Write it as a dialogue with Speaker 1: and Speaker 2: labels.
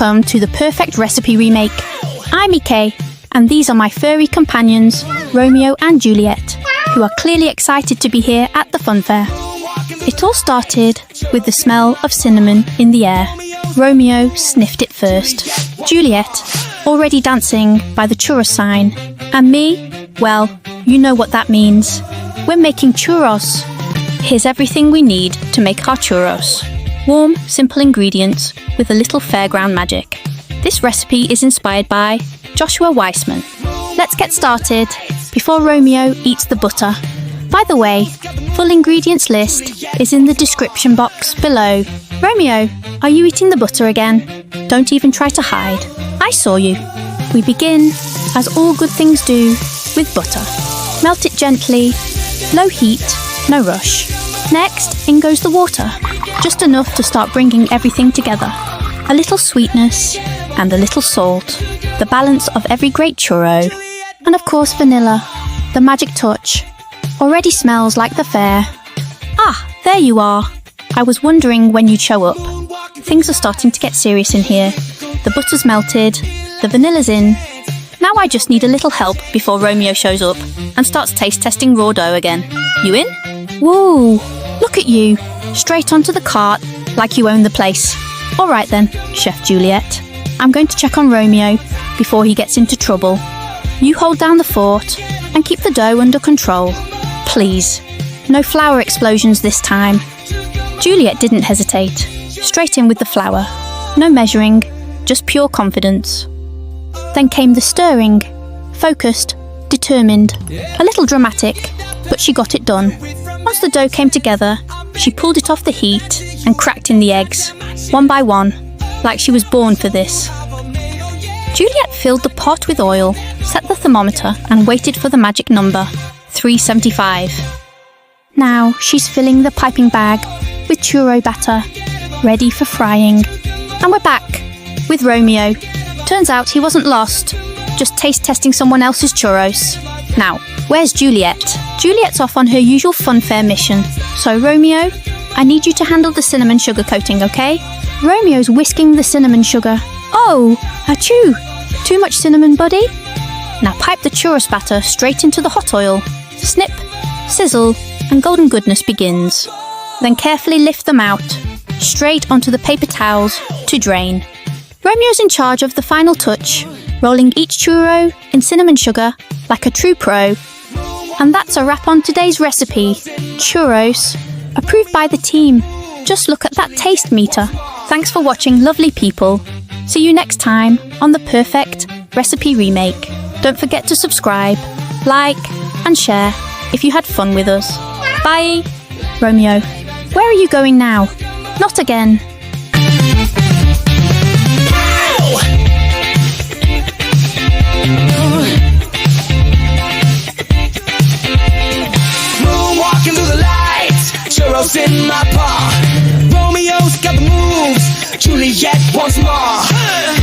Speaker 1: Welcome to the Purrfect recipe remake. I'm EK, and these are my furry companions, Romeo and Juliet, who are clearly excited to be here at the Funfair. It all started with the smell of cinnamon in the air. Romeo sniffed it first. Juliet, already dancing by the churros sign. And me, well, you know what that means. We're making churros. Here's everything we need to make our churros. Warm, simple ingredients with a little fairground magic. This recipe is inspired by Joshua Weissman. Let's get started before Romeo eats the butter. By the way, full ingredients list is in the description box below. Romeo, are you eating the butter again? Don't even try to hide. I saw you. We begin, as all good things do, with butter. Melt it gently, low heat, no rush. Next, in goes the water. Just enough to start bringing everything together. A little sweetness and a little salt. The balance of every great churro. And of course vanilla, the magic touch. Already smells like the fair. Ah, there you are. I was wondering when you'd show up. Things are starting to get serious in here. The butter's melted, the vanilla's in. Now I just need a little help before Romeo shows up and starts taste testing raw dough again. You in? Whoa, look at you. Straight onto the cart, like you own the place. All right then, Chef Juliet. I'm going to check on Romeo before he gets into trouble. You hold down the fort and keep the dough under control. Please. No flour explosions this time. Juliet didn't hesitate. Straight in with the flour. No measuring, just pure confidence. Then came the stirring. Focused, determined, a little dramatic, but she got it done. Once the dough came together, she pulled it off the heat and cracked in the eggs, one by one, like she was born for this. Juliet filled the pot with oil, set the thermometer and waited for the magic number, 375. Now she's filling the piping bag with churro batter, ready for frying. And we're back with Romeo. Turns out he wasn't lost, just taste testing someone else's churros. Now, where's Juliet? Juliet's off on her usual Funfair mission. So Romeo, I need you to handle the cinnamon sugar coating, okay? Romeo's whisking the cinnamon sugar. Oh, achoo! Too much cinnamon, buddy? Now pipe the churros batter straight into the hot oil. Snip, sizzle, and golden goodness begins. Then carefully lift them out, straight onto the paper towels to drain. Romeo's in charge of the final touch, rolling each churro in cinnamon sugar like a true pro. And that's a wrap on today's recipe, churros, approved by the team. Just look at that taste meter. Thanks for watching, lovely people. See you next time on the Purrfect recipe remake. Don't forget to subscribe, like, and share if you had fun with us. Bye! Romeo, where are you going now? Not again.
Speaker 2: Moonwalking through the lights, churros in my paw. Romeo's got the moves, Juliet wants more.